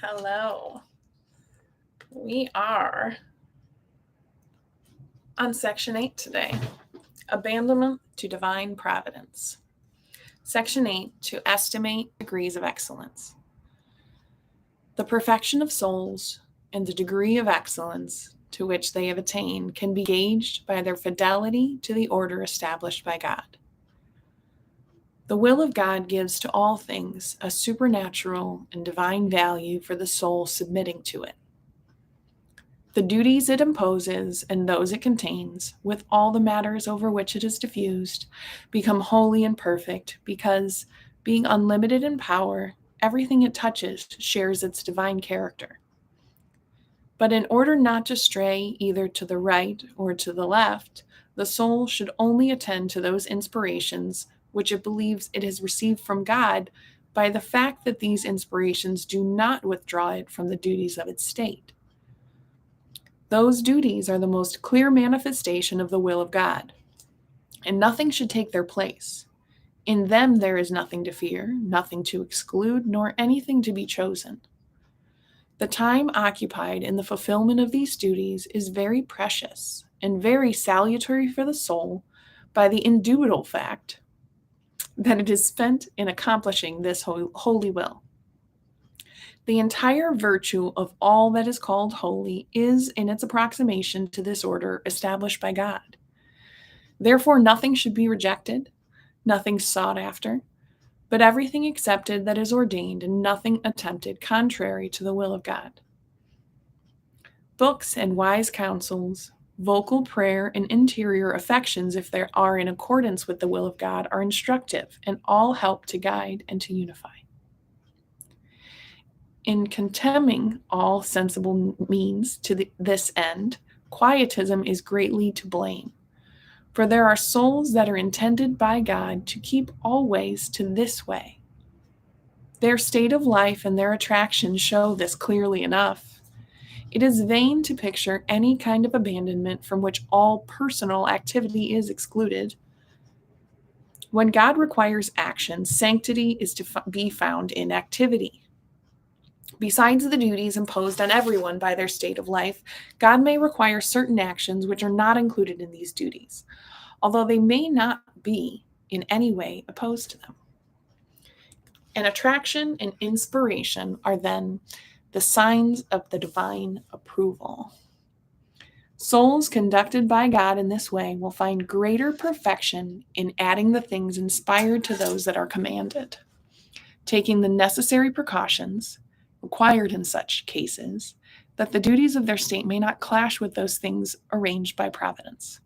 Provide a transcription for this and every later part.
Hello. We are on Section 8 today, Abandonment to Divine Providence. Section 8, to estimate degrees of excellence. The perfection of souls and the degree of excellence to which they have attained can be gauged by their fidelity to the order established by God. The will of God gives to all things a supernatural and divine value for the soul submitting to it. The duties it imposes and those it contains, with all the matters over which it is diffused, become holy and perfect because, being unlimited in power, everything it touches shares its divine character. But in order not to stray either to the right or to the left, the soul should only attend to those inspirations which it believes it has received from God by the fact that these inspirations do not withdraw it from the duties of its state. Those duties are the most clear manifestation of the will of God, and nothing should take their place. In them there is nothing to fear, nothing to exclude, nor anything to be chosen. The time occupied in the fulfillment of these duties is very precious and very salutary for the soul by the indubitable fact that it is spent in accomplishing this holy will. The entire virtue of all that is called holy is in its approximation to this order established by God. Therefore, nothing should be rejected, nothing sought after, but everything accepted that is ordained, and nothing attempted contrary to the will of God. Books and wise counsels, vocal prayer, and interior affections, if they are in accordance with the will of God, are instructive and all help to guide and to unify. In contemning all sensible means to this end, quietism is greatly to blame. For there are souls that are intended by God to keep always to this way. Their state of life and their attractions show this clearly enough. It is vain to picture any kind of abandonment from which all personal activity is excluded. When God requires action, sanctity is to be found in activity. Besides the duties imposed on everyone by their state of life, God may require certain actions which are not included in these duties, although they may not be in any way opposed to them. An attraction and inspiration are then the signs of the divine approval. Souls conducted by God in this way will find greater perfection in adding the things inspired to those that are commanded, taking the necessary precautions required in such cases, that the duties of their state may not clash with those things arranged by Providence.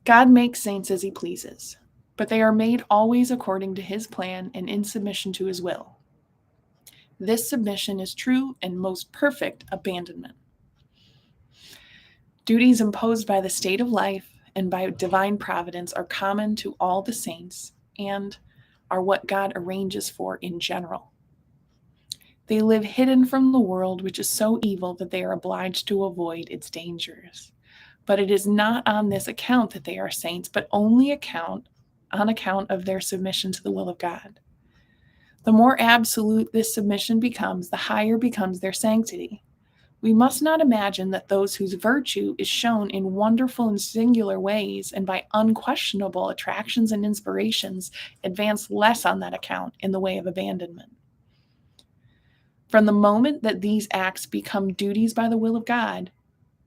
God makes saints as he pleases, but they are made always according to his plan and in submission to his will. This submission is true and most perfect abandonment. Duties imposed by the state of life and by divine providence are common to all the saints and are what God arranges for in general. They live hidden from the world, which is so evil that they are obliged to avoid its dangers. But it is not on this account that they are saints, but only on account of their submission to the will of God. The more absolute this submission becomes, the higher becomes their sanctity. We must not imagine that those whose virtue is shown in wonderful and singular ways and by unquestionable attractions and inspirations advance less on that account in the way of abandonment. From the moment that these acts become duties by the will of God,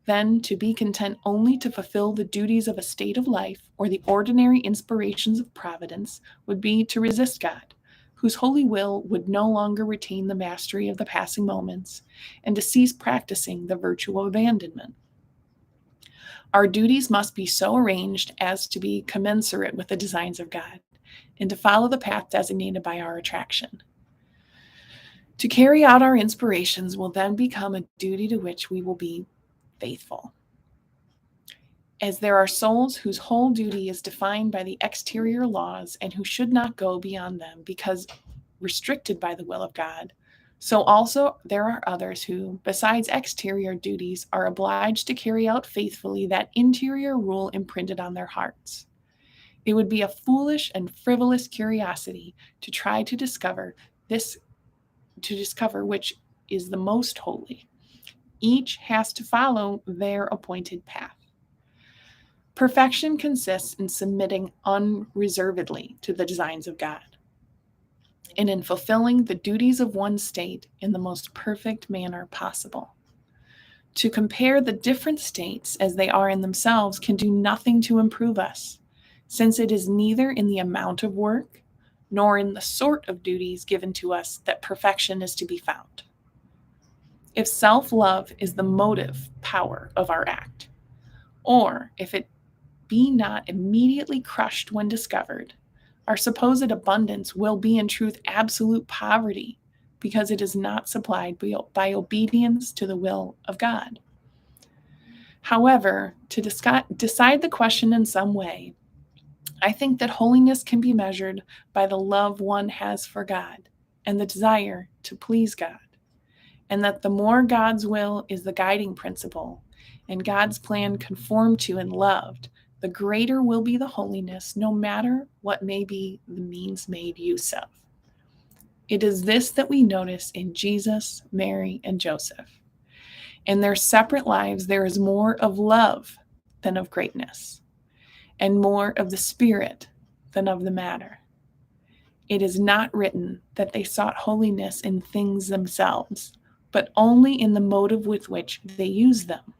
then to be content only to fulfill the duties of a state of life or the ordinary inspirations of providence would be to resist God, whose holy will would no longer retain the mastery of the passing moments, and to cease practicing the virtue of abandonment. Our duties must be so arranged as to be commensurate with the designs of God, and to follow the path designated by our attraction. To carry out our inspirations will then become a duty to which we will be faithful. As there are souls whose whole duty is defined by the exterior laws and who should not go beyond them because restricted by the will of God, so also there are others who, besides exterior duties, are obliged to carry out faithfully that interior rule imprinted on their hearts. It would be a foolish and frivolous curiosity to try to discover which is the most holy. Each has to follow their appointed path. Perfection consists in submitting unreservedly to the designs of God, and in fulfilling the duties of one's state in the most perfect manner possible. To compare the different states as they are in themselves can do nothing to improve us, since it is neither in the amount of work nor in the sort of duties given to us that perfection is to be found. If self-love is the motive power of our act, or if it be not immediately crushed when discovered, our supposed abundance will be in truth absolute poverty, because it is not supplied by obedience to the will of God. However, to decide the question in some way, I think that holiness can be measured by the love one has for God and the desire to please God, and that the more God's will is the guiding principle and God's plan conformed to and loved, the greater will be the holiness, no matter what may be the means made use of. It is this that we notice in Jesus, Mary, and Joseph. In their separate lives, there is more of love than of greatness, and more of the spirit than of the matter. It is not written that they sought holiness in things themselves, but only in the motive with which they used them.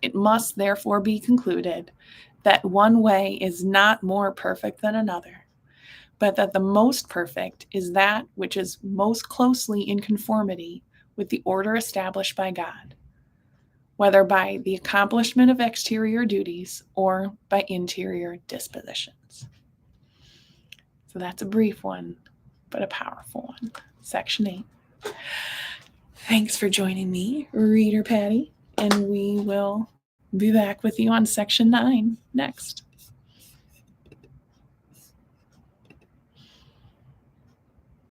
It must therefore be concluded that one way is not more perfect than another, but that the most perfect is that which is most closely in conformity with the order established by God, whether by the accomplishment of exterior duties or by interior dispositions. So that's a brief one, but a powerful one. Section 8. Thanks for joining me, Reader Patti, and we will be back with you on Section 9 next.